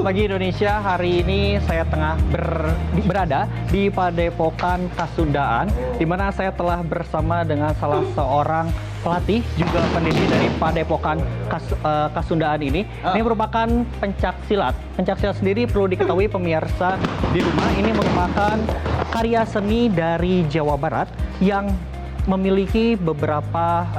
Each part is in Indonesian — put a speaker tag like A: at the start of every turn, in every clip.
A: pagi Indonesia. Hari ini saya tengah berada di Padepokan Kasundaan, di mana saya telah bersama dengan salah seorang pelatih juga pendidik dari Padepokan Kasundaan ini. Ini merupakan pencak silat. Pencak silat sendiri perlu diketahui pemirsa di rumah, ini merupakan karya seni dari Jawa Barat yang memiliki beberapa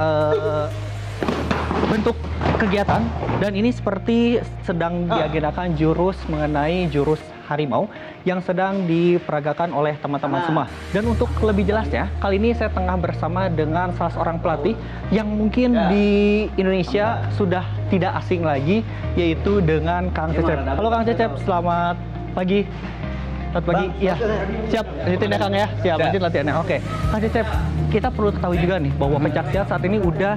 A: bentuk kegiatan, dan ini seperti sedang diagendakan jurus mengenai jurus harimau yang sedang diperagakan oleh teman-teman semua. Dan untuk lebih jelasnya, kali ini saya tengah bersama dengan salah seorang pelatih yang mungkin di Indonesia sudah tidak asing lagi, yaitu dengan Kang Cecep. Halo Kang Cecep, selamat pagi. Selamat pagi, ya. Siap, lanjutin ya Kang ya. Siap, lanjut latihannya. Oke, Kang Cecep, kita perlu ketahui juga nih bahwa pencaksilat saat ini udah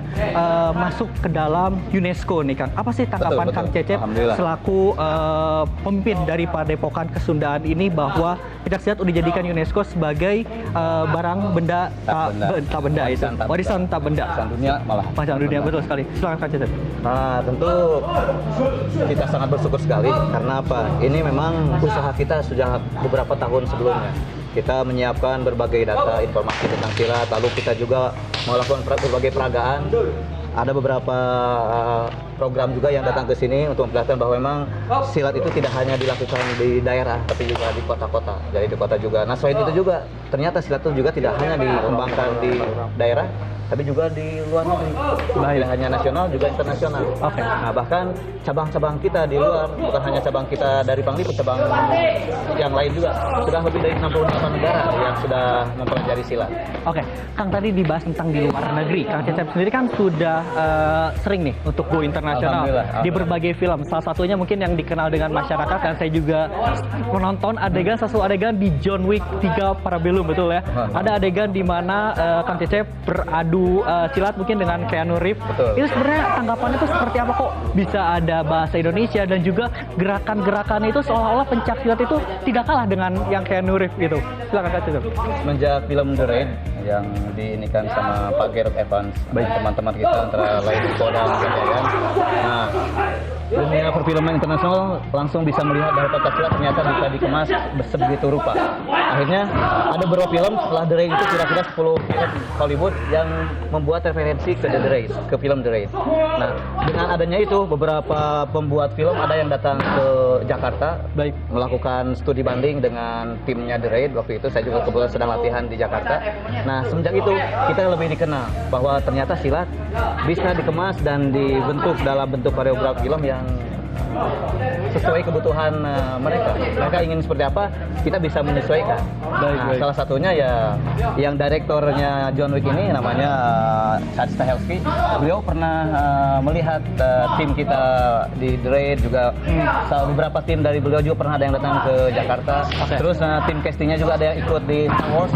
A: masuk ke dalam UNESCO nih Kang. Apa sih tanggapan Kang Cecep selaku pemimpin dari Padepokan Kasundaan ini bahwa pencaksilat udah dijadikan UNESCO sebagai barang benda tak benda itu, warisan tak benda.
B: Warisan dunia malah.
A: Warisan dunia, betul sekali. Silakan Kang Cecep.
B: Nah, tentu kita sangat bersyukur sekali karena apa? Ini memang usaha kita sudah beberapa tahun sebelumnya. Kita menyiapkan berbagai data informasi tentang silat, lalu kita juga melakukan berbagai peragaan. Ada beberapa program juga yang datang ke sini untuk memperlihatkan bahwa memang silat itu tidak hanya dilakukan di daerah, tapi juga di kota-kota. Jadi di kota juga. Nah, selain itu juga ternyata silat itu juga tidak hanya dikembangkan di daerah, tapi juga di luar negeri. Tidak hanya nasional, juga internasional.
A: Oke.
B: Nah, bahkan cabang-cabang kita di luar, bukan hanya cabang kita dari Pangliput, cabang yang lain juga sudah lebih dari 68 negara yang sudah mempelajari silat.
A: Oke, Kang, tadi dibahas tentang di luar negeri. Kang Cecep sendiri kan sudah sering nih untuk go internasional di berbagai film. Salah satunya mungkin yang dikenal dengan masyarakat, dan saya juga menonton satu adegan di John Wick 3 Parabellum, betul ya? Ada adegan di mana Kang Cecep beradu silat mungkin dengan Keanu Reeves.
B: Betul.
A: Itu sebenarnya tanggapan itu seperti apa, kok bisa ada bahasa Indonesia dan juga gerakan-gerakan itu seolah-olah pencak silat itu tidak kalah dengan yang Keanu Reeves gitu. Silakan Kang Cecep.
B: Semenjak film The Raid yang diinikan sama Pak Gareth Evans, teman-teman kita antara lain Iko dan Gandayan. Nah, dunia perfilman internasional langsung bisa melihat bahwa pencaksilat ternyata bisa dikemas sebegitu rupa. Akhirnya ada beberapa film setelah The Raid itu kira-kira 10 film Hollywood yang membuat referensi ke The Raid, ke film The Raid. Nah, dengan adanya itu beberapa pembuat film ada yang datang ke Jakarta, melakukan studi banding dengan timnya The Raid. Waktu itu saya juga kebetulan sedang latihan di Jakarta. Nah, semenjak itu kita lebih dikenal bahwa ternyata silat bisa dikemas dan dibentuk dalam bentuk koreografi film yang sesuai kebutuhan mereka. Mereka ingin seperti apa, kita bisa menyesuaikan. Nah, salah satunya ya yang direktornya John Wick ini namanya Chad Stahelski. Beliau pernah melihat tim kita di The Raid juga. Beberapa tim dari beliau juga pernah ada yang datang ke Jakarta. Terus tim castingnya juga ada yang ikut di Star Wars.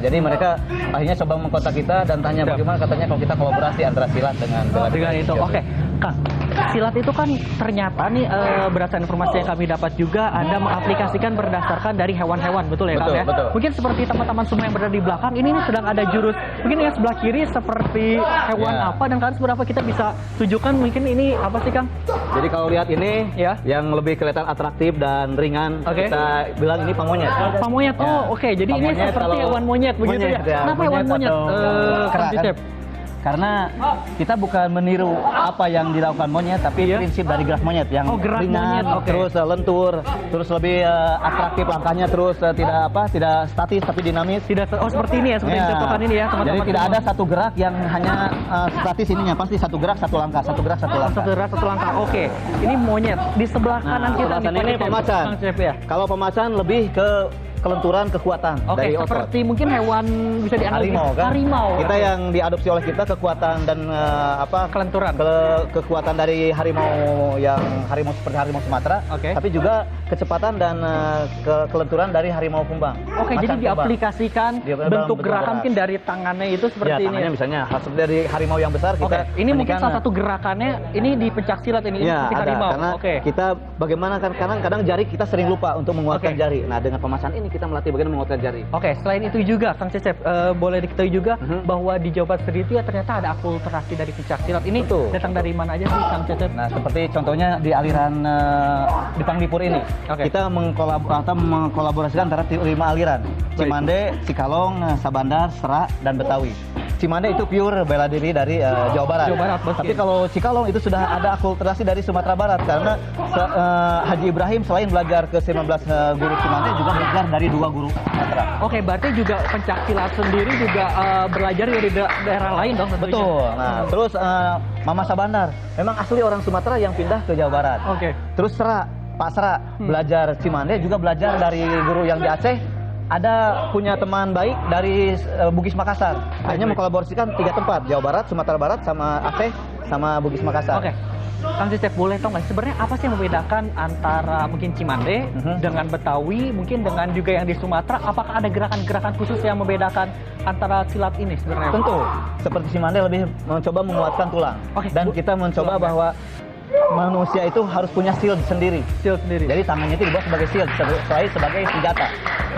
B: Jadi mereka akhirnya coba mengkontak kita dan tanya bagaimana katanya kalau kita kolaborasi antara silat dengan
A: itu. Oke, Kang, silat itu kan ternyata nih berdasarkan informasi yang kami dapat juga Anda mengaplikasikan berdasarkan dari hewan-hewan, betul ya Kang ya?
B: Betul.
A: Mungkin seperti teman-teman semua yang berada di belakang ini sedang ada jurus, mungkin yang sebelah kiri seperti hewan apa, dan kan seberapa kita bisa tunjukkan mungkin ini apa sih Kang?
B: Jadi kalau lihat ini yang lebih kelihatan atraktif dan ringan, kita bilang ini pamonyet.
A: Pamonyet, oke. Jadi ini seperti hewan monyet begitu ya? Kenapa hewan monyet? Kang Cecep?
B: Karena kita bukan meniru apa yang dilakukan monyet, tapi prinsip dari gerak monyet yang ringan, terus lentur, terus lebih atraktif langkahnya, terus tidak statis tapi dinamis.
A: Seperti ini ya, seperti contohkan ini ya teman-teman.
B: Jadi tidak ada satu gerak yang hanya statis ininya, pasti satu gerak satu langkah, satu gerak satu langkah.
A: Satu gerak satu langkah. Oke. Ini monyet di sebelah kanan kita
B: ini pemacan. Kalau pemacan lebih ke kelenturan, kekuatan dari otot.
A: Seperti mungkin hewan bisa dianggap harimau.
B: Kita yang diadopsi oleh kita kekuatan dan
A: kelenturan.
B: Kekuatan dari harimau seperti harimau Sumatera. Tapi juga kecepatan dan kelenturan dari harimau kumbang.
A: Oke, jadi
B: Macan kumbang.
A: diaplikasikan
B: Dalam
A: bentuk
B: bentuk
A: gerakan
B: gerak.
A: mungkin dari tangannya itu
B: Ya,
A: seperti ini.
B: tangannya misalnya seperti dari harimau yang besar
A: Oke,
B: kita.
A: ini mungkin
B: meningkatkan,
A: salah satu gerakannya ini di pencak silat ini
B: Ya,
A: seperti
B: ada.
A: harimau.
B: Karena
A: Oke.
B: kita bagaimana kan kadang jari kita sering lupa untuk menguatkan
A: Oke.
B: jari. Nah, dengan pemasangan ini kita melatih bagaimana menguatkan jari.
A: Oke, selain itu juga Kang Cecep boleh diketahui juga
B: Mhm.
A: bahwa di Jawa Barat sendiri itu ya ternyata ada akulturasi dari pencak silat. Ini
B: Betul.
A: datang dari mana aja sih Kang Cecep?
B: Nah, seperti contohnya di aliran di Panglipur ini.
A: Oke.
B: Kita mengkolaborasikan antara 5 aliran. Cimande, Cikalong, Sabandar, Serak, dan Betawi. Cimande itu pure bela diri dari Jawa Barat.
A: Jawa Barat, betul.
B: Tapi kalau Cikalong itu sudah ada akulturasi dari Sumatera Barat karena Haji Ibrahim selain belajar ke 19 guru Cimande juga belajar dari 2 guru Sumatera.
A: Oke, berarti juga pencak silat sendiri juga belajar dari daerah lain dong tentunya.
B: Betul. Nah, terus Mama Sabandar memang asli orang Sumatera yang pindah ke Jawa Barat.
A: Oke.
B: Terus Serak, Pak Serak belajar Cimande juga belajar dari guru yang di Aceh. Ada punya teman baik dari Bugis Makassar. Akhirnya mengkolaborasikan 3 tempat, Jawa Barat, Sumatera Barat, sama Aceh, sama Bugis Makassar.
A: Oke. Kang Cecep boleh tahu nggak sebenarnya apa sih yang membedakan antara mungkin Cimande dengan Betawi, mungkin dengan juga yang di Sumatera? Apakah ada gerakan-gerakan khusus yang membedakan antara silat ini sebenarnya?
B: Tentu, seperti Cimande lebih mencoba menguatkan tulang.
A: Oke.
B: Dan kita mencoba bahwa manusia itu harus punya shield sendiri.
A: Shield sendiri.
B: Jadi tangannya itu dibuat sebagai shield, selain sebagai senjata.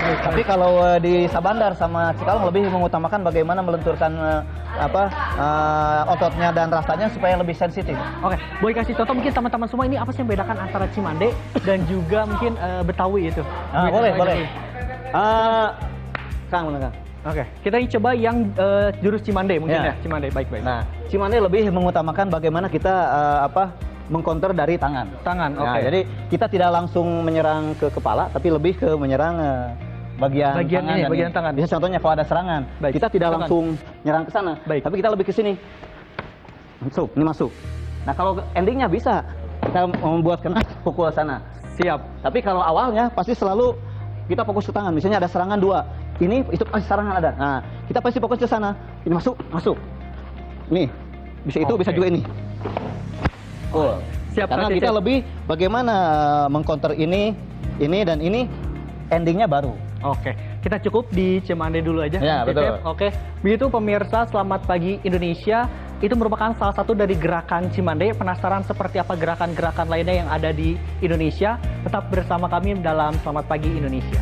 B: Tapi kalau di Sabandar sama Cikalong lebih mengutamakan bagaimana melenturkan ototnya dan rasanya supaya lebih sensitif.
A: Oke, boleh kasih contoh mungkin teman-teman semua ini apa sih yang membedakan antara Cimande dan juga mungkin Betawi itu?
B: Boleh. Kang, mana Kang?
A: Oke, kita coba yang jurus Cimande mungkin
B: Ya.
A: ya, Cimande baik-baik.
B: Nah, Cimande lebih mengutamakan bagaimana kita mengcounter dari tangan.
A: Tangan,
B: Nah,
A: oke.
B: jadi kita tidak langsung menyerang ke kepala, tapi lebih ke menyerang bagian tangan.
A: ini,
B: dan
A: bagian tangan.
B: Bisa contohnya kalau ada serangan,
A: Baik.
B: kita tidak
A: Tangan.
B: langsung nyerang ke sana,
A: Baik.
B: tapi kita lebih ke sini. Ini masuk. Nah, kalau endingnya bisa kita membuatkan pukul sana.
A: Siap.
B: Tapi kalau awalnya pasti selalu kita fokus ke tangan. Misalnya ada serangan 2, ini itu pasti serangan ada. Nah, kita pasti fokus ke sana. Ini masuk. Nih, bisa itu, bisa
A: Oke.
B: juga ini.
A: Siap,
B: Karena
A: Kang
B: kita
A: Cecep.
B: lebih bagaimana mengcounter ini dan ini endingnya baru.
A: Oke, kita cukup di Cimande dulu aja.
B: Ya,
A: Kang Cecep.
B: betul.
A: Oke, begitu pemirsa, selamat pagi Indonesia. Itu merupakan salah satu dari gerakan Cimande. Penasaran seperti apa gerakan-gerakan lainnya yang ada di Indonesia? Tetap bersama kami dalam Selamat Pagi Indonesia.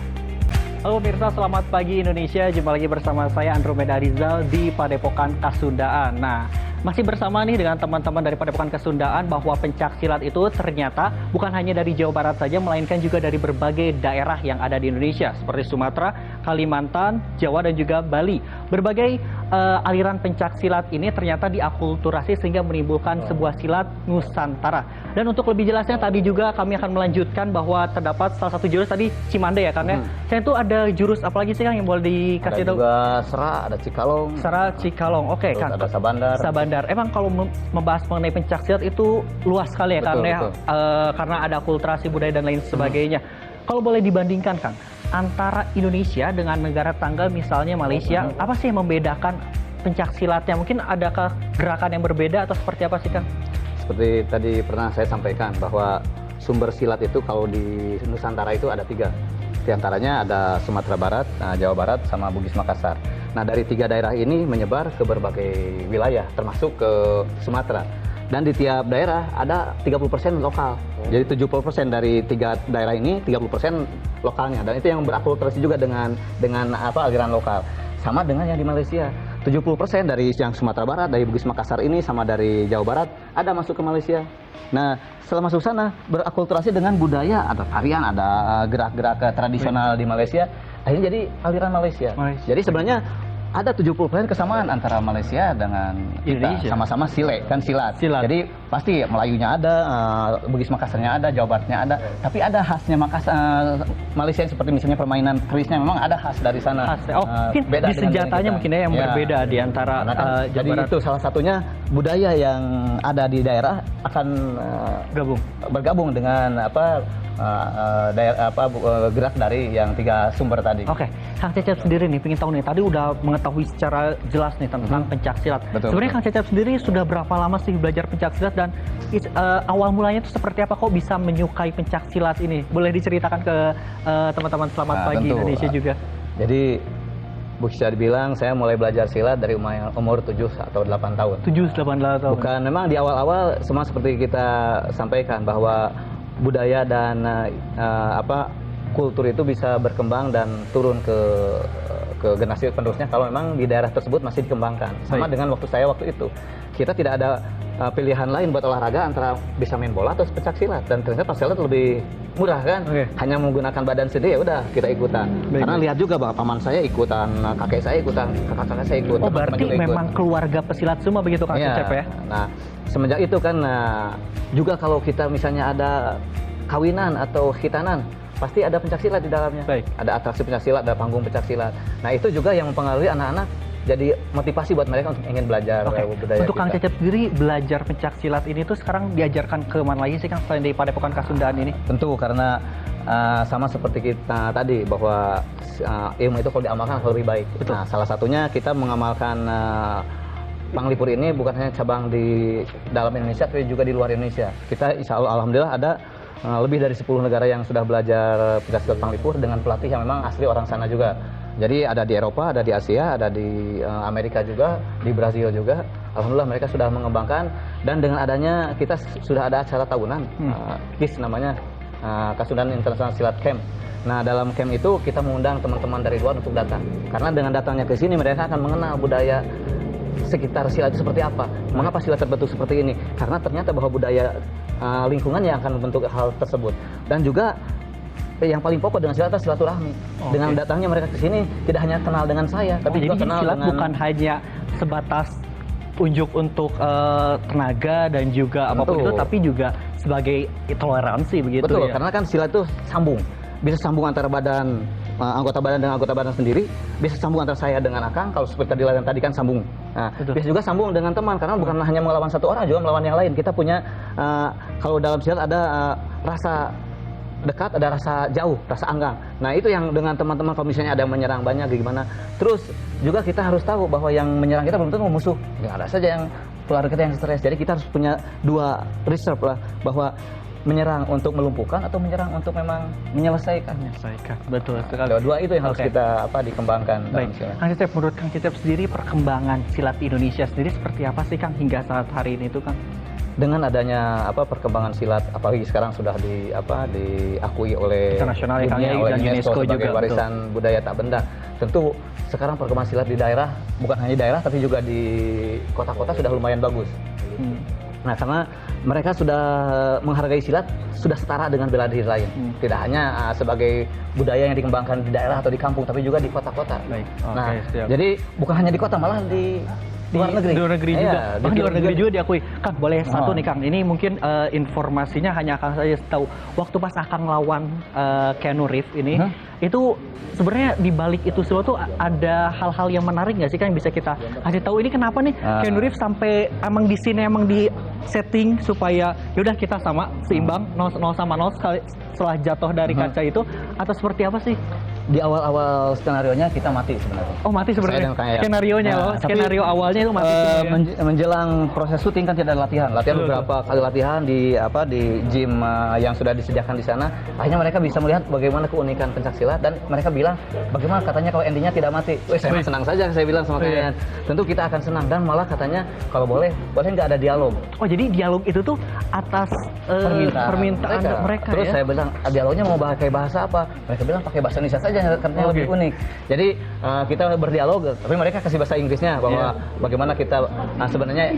A: Halo pemirsa, selamat pagi Indonesia. Jumpa lagi bersama saya Andromeda Rizal di Padepokan Kasundaan. Nah, masih bersama nih dengan teman-teman dari Padepokan Kasundaan bahwa pencak silat itu ternyata bukan hanya dari Jawa Barat saja, melainkan juga dari berbagai daerah yang ada di Indonesia seperti Sumatera, Kalimantan, Jawa dan juga Bali. Berbagai aliran pencak silat ini ternyata diakulturasi sehingga menimbulkan sebuah silat Nusantara. Dan untuk lebih jelasnya tadi juga kami akan melanjutkan bahwa terdapat salah satu jurus tadi Cimande ya kan ya. Saya itu ada jurus apa lagi sih Kang yang boleh dikasih
B: Ada
A: tahu?
B: juga Serak, ada Cikalong,
A: Sara Cikalong. Oke,
B: terus
A: Kang.
B: ada Sabandar.
A: Sabandar. Emang kalau membahas mengenai pencak silat itu luas sekali ya
B: Betul,
A: karena
B: betul.
A: karena ada akulturasi budaya dan lain sebagainya. Kalau boleh dibandingkan Kang, antara Indonesia dengan negara tetangga misalnya Malaysia, apa sih yang membedakan pencak silatnya? Mungkin adakah gerakan yang berbeda atau seperti apa sih Kang?
B: Seperti tadi pernah saya sampaikan bahwa sumber silat itu kalau di Nusantara itu ada 3. Di antaranya ada Sumatera Barat, Jawa Barat, sama Bugis Makassar. Nah, dari 3 daerah ini menyebar ke berbagai wilayah, termasuk ke Sumatera. Dan di tiap daerah ada 30% lokal. Jadi 70% dari 3 daerah ini, 30% lokalnya. Dan itu yang berakulturasi juga dengan aliran lokal. Sama dengan yang di Malaysia. 70% dari yang Sumatera Barat, dari Bugis Makassar ini, sama dari Jawa Barat, ada masuk ke Malaysia. Nah, setelah masuk sana, berakulturasi dengan budaya, ada tarian, ada gerak-gerak tradisional di Malaysia, akhirnya jadi aliran Malaysia. Jadi sebenarnya ada 70% kesamaan antara Malaysia dengan
A: Indonesia.
B: kita. Sama-sama silat.
A: Silat.
B: Jadi pasti Melayunya ada, Bugis Makassarnya ada, Jawa Baratnya ada, tapi ada khasnya Malaysia seperti misalnya permainan kerisnya memang ada khas dari sana.
A: Khas. Oh, mungkin
B: beda
A: di
B: dengan
A: senjatanya
B: kita.
A: mungkin ya yang berbeda di antara
B: Karena kan,
A: Jawa
B: jadi
A: Barat.
B: itu salah satunya budaya yang ada di daerah akan bergabung dengan gerak dari yang 3 sumber tadi.
A: Oke, Kang Cecep sendiri nih, pengen tahu nih, tadi udah mengetahui secara jelas nih tentang pencak silat.
B: Betul,
A: Sebenarnya
B: betul.
A: Kang Cecep sendiri sudah berapa lama sih belajar pencak silat dan awal mulanya itu seperti apa kok bisa menyukai pencak silat ini? Boleh diceritakan ke teman-teman Selamat Pagi
B: tentu.
A: Indonesia juga.
B: Jadi bisa dibilang saya mulai belajar silat dari umur 7 atau 8 tahun.
A: 7-8 tahun.
B: Bukan, memang di awal-awal semua seperti kita sampaikan bahwa budaya dan kultur itu bisa berkembang dan turun ke generasi penerusnya kalau memang di daerah tersebut masih dikembangkan. Sama dengan waktu saya waktu itu. Kita tidak ada pilihan lain buat olahraga antara bisa main bola atau pencak silat, dan ternyata pencak silat lebih murah kan. Hanya menggunakan badan sendiri ya udah kita ikutan. Karena lihat juga bahwa paman saya ikutan, kakek saya ikutan, kakak-kakak saya ikut.
A: Oh berarti memang keluarga pesilat semua begitu Kang Cecep ya?
B: Nah semenjak itu kan juga kalau kita misalnya ada kawinan atau khitanan pasti ada pencak silat di dalamnya. Ada atraksi pencak silat, ada panggung pencak silat. Nah itu juga yang mempengaruhi anak-anak jadi motivasi buat mereka untuk ingin belajar budaya
A: Untuk
B: kita.
A: Kang Cecep sendiri belajar pencak silat ini tuh sekarang diajarkan ke mana lagi sih Kang selain di Padepokan Kasundaan ini?
B: Tentu karena sama seperti kita tadi bahwa ilmu itu kalau diamalkan akan lebih baik. Nah salah satunya kita mengamalkan Panglipur ini bukan hanya cabang di dalam Indonesia tapi juga di luar Indonesia. Kita insya Allah alhamdulillah ada lebih dari 10 negara yang sudah belajar pencak silat Panglipur dengan pelatih yang memang asli orang sana juga. Jadi ada di Eropa, ada di Asia, ada di Amerika juga, di Brazil juga. Alhamdulillah mereka sudah mengembangkan, dan dengan adanya kita sudah ada acara tahunan, KIS namanya, Kasundaan International Silat Camp. Nah dalam camp itu kita mengundang teman-teman dari luar untuk datang. Karena dengan datangnya ke sini mereka akan mengenal budaya sekitar silat itu seperti apa. Mengapa silat terbentuk seperti ini? Karena ternyata bahwa budaya lingkungan yang akan membentuk hal tersebut. Dan juga yang paling pokok dengan silat adalah silaturahmi. Dengan datangnya mereka ke sini tidak hanya kenal dengan saya, tapi juga
A: jadi
B: kenal
A: silat
B: dengan
A: bukan hanya sebatas unjuk untuk tenaga dan juga apapun itu, tapi juga sebagai toleransi begitu.
B: Betul,
A: ya?
B: karena kan silat itu sambung. Bisa sambung antara badan anggota badan dengan anggota badan sendiri, bisa sambung antara saya dengan Akang, kalau seperti tadi kan sambung. Nah, bisa juga sambung dengan teman, karena bukan hanya melawan satu orang, juga melawan yang lain. Kita punya kalau dalam silat ada rasa dekat, ada rasa jauh, rasa anggang. Nah itu yang dengan teman-teman kalau misalnya ada yang menyerang banyak gimana. Terus juga kita harus tahu bahwa yang menyerang kita belum tentu musuh. Ya ada saja yang keluarga kita yang stres. Jadi kita harus punya dua reserve lah, bahwa menyerang untuk melumpuhkan atau menyerang untuk memang menyelesaikan.
A: Betul sekali.
B: Dua itu yang harus kita dikembangkan.
A: Baik, Kang Cecep, menurut Kang Cecep sendiri perkembangan silat di Indonesia sendiri seperti apa sih Kang hingga saat hari ini itu Kang?
B: Dengan adanya perkembangan silat, apalagi sekarang sudah diakui oleh
A: internasional
B: dunia, oleh
A: dan UNESCO
B: sebagai
A: juga
B: warisan budaya tak benda. Tentu sekarang perkembangan silat di daerah, bukan hanya di daerah tapi juga di kota-kota sudah lumayan bagus. Nah karena mereka sudah menghargai silat, sudah setara dengan bela diri lain. Tidak hanya sebagai budaya yang dikembangkan di daerah atau di kampung, tapi juga di kota-kota. Nah jadi bukan hanya di kota, malah di luar negeri.
A: Di luar negeri juga.
B: Di
A: luar negeri juga diakui. Kang, boleh satu nih Kang. Ini mungkin informasinya hanya Kang saja tahu. Waktu pas Akang lawan Keanu Reeves ini, itu sebenarnya di balik itu semua tuh ada hal-hal yang menarik nggak sih Kang yang bisa kita kasih tahu? Ini kenapa nih Keanu Reeves sampai emang di sini emang di setting supaya yaudah kita sama seimbang 0 sama 0 setelah jatuh dari kaca itu, atau seperti apa sih?
B: Di awal-awal skenarionya kita mati sebenarnya.
A: Oh mati sebenarnya. Skenarionya loh. Skenario awalnya itu mati.
B: Menjelang proses syuting kan tidak ada latihan. Beberapa kali latihan di gym yang sudah disediakan di sana. Akhirnya mereka bisa melihat bagaimana keunikan pencak silat, dan mereka bilang bagaimana katanya kalau endingnya tidak mati. Saya senang saja, saya bilang sama kalian. Tentu kita akan senang, dan malah katanya kalau boleh nggak ada dialog.
A: Oh jadi dialog itu tuh atas permintaan mereka.
B: Terus
A: ya?
B: saya bilang dialognya mau pakai bahasa apa? Mereka bilang pakai bahasa Indonesia saja, katanya lebih unik. Jadi kita berdialog, tapi mereka kasih bahasa Inggrisnya bahwa bagaimana kita sebenarnya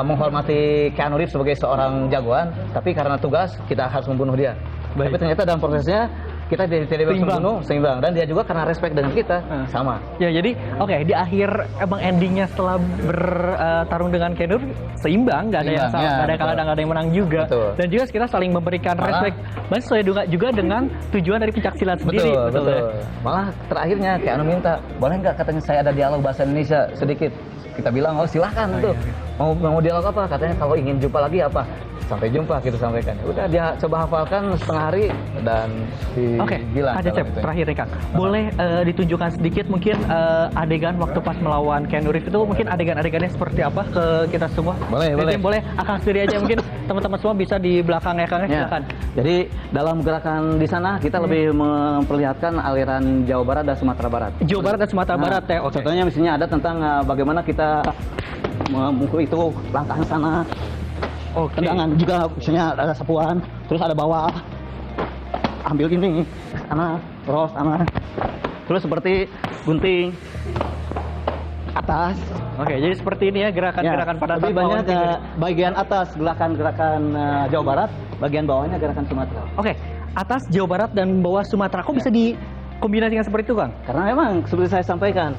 B: menghormati Keanu Reeves sebagai seorang jagoan, tapi karena tugas kita harus membunuh dia. Tapi ternyata dalam prosesnya kita tidak bisa membunuh, seimbang, dan dia juga karena respect dengan kita sama.
A: Ya jadi di akhir emang endingnya setelah bertarung dengan Keanu seimbang, nggak ada yang salah, nggak ada yang kalah, nggak ada yang menang juga. Dan juga kita saling memberikan respect. Mas sesuai juga dengan tujuan dari pencak silat sendiri.
B: Betul. Malah terakhirnya Keanu minta, boleh nggak katanya saya ada dialog bahasa Indonesia sedikit. Kita bilang silahkan tuh. Mau dialog apa? Katanya kalau ingin jumpa lagi apa? sampai jumpa kita sampaikan. Udah dia coba hafalkan setengah hari dan
A: Oke,
B: hilang.
A: Kang Cecep, terakhir nih Kang. Boleh ditunjukkan sedikit mungkin adegan waktu pas melawan Keanu Reeves itu mungkin adegan-adegannya seperti apa ke kita semua?
B: Boleh, boleh.
A: Boleh, Akang sendiri aja mungkin teman-teman semua bisa di belakang ya Kang,
B: Ya.
A: silakan.
B: Jadi dalam gerakan di sana kita lebih memperlihatkan aliran Jawa Barat dan Sumatera Barat.
A: Jawa Barat dan Sumatera Barat ya, oke.
B: Contohnya misalnya ada tentang bagaimana kita memukul itu langkah sana.
A: Oke.
B: Tendangan juga misalnya ada sapuan, terus ada bawah. Ambil ini, sana, terus sana. Terus seperti gunting atas.
A: Oke, jadi seperti ini ya gerakan-gerakan pada
B: lebih
A: saat
B: banyak
A: melawan Keanu.
B: bagian atas gerakan-gerakan Jawa Barat, bagian bawahnya gerakan Sumatera.
A: Oke, atas Jawa Barat dan bawah Sumatera. Kok bisa dikombinasikan seperti itu Kang?
B: Karena memang seperti saya sampaikan,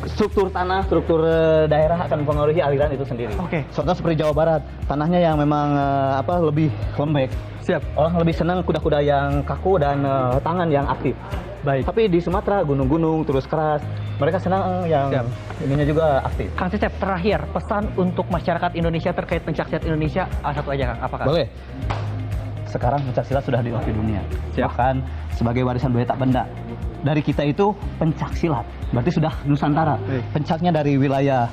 B: struktur tanah, struktur daerah akan mempengaruhi aliran itu sendiri.
A: Oke.
B: Contoh seperti Jawa Barat, tanahnya yang memang lebih lembek.
A: Siap.
B: Orang lebih senang kuda-kuda yang kaku dan tangan yang aktif.
A: Baik.
B: Tapi di Sumatera gunung-gunung terus keras. Mereka senang yang
A: Siap.
B: ininya juga aktif.
A: Kang Cecep, terakhir pesan untuk masyarakat Indonesia terkait pencaksilat Indonesia satu aja Kang, apa Kang?
B: Boleh. Sekarang pencaksilat sudah diakui dunia.
A: Siap.
B: Bahkan sebagai warisan budaya tak benda. Dari kita itu pencaksilat, berarti sudah Nusantara.
A: Baik.
B: Pencaknya dari wilayah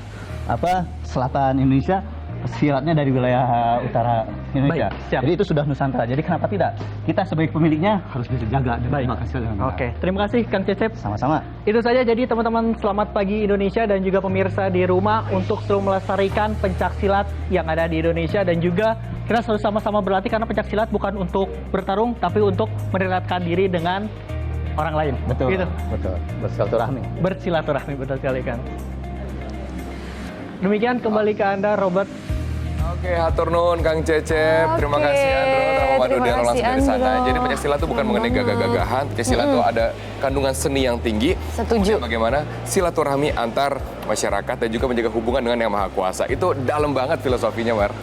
B: selatan Indonesia, silatnya dari wilayah utara Indonesia.
A: Baik, siap.
B: Jadi itu sudah Nusantara. Jadi kenapa tidak? Kita sebagai pemiliknya harus bisa jaga.
A: Baik. Oke, terima kasih Kang Cecep.
B: Sama-sama.
A: Itu saja jadi teman-teman, selamat pagi Indonesia dan juga pemirsa di rumah untuk selalu melestarikan pencaksilat yang ada di Indonesia, dan juga kita selalu sama-sama berlatih karena pencaksilat bukan untuk bertarung tapi untuk mendekatkan diri dengan orang lain.
B: Betul.
A: Gitu.
B: Betul. Bersilaturahmi.
A: Bersilaturahmi, betul sekali Kang. Demikian kembali ke Anda Robert.
C: Oke, hatur nuhun Kang Cecep. Terima
D: Oke,
C: kasih Andro, Ramawadu
D: terima
C: dan langsung
D: kasih,
C: dari sana.
D: Andro.
C: Jadi pencaksilat itu bukan mengenai gagah-gagahan. Pencaksilat itu ada kandungan seni yang tinggi.
D: Setuju.
C: Kemudian bagaimana silaturahmi antar masyarakat dan juga menjaga hubungan dengan Yang Maha Kuasa. Itu dalam banget filosofinya, Mar.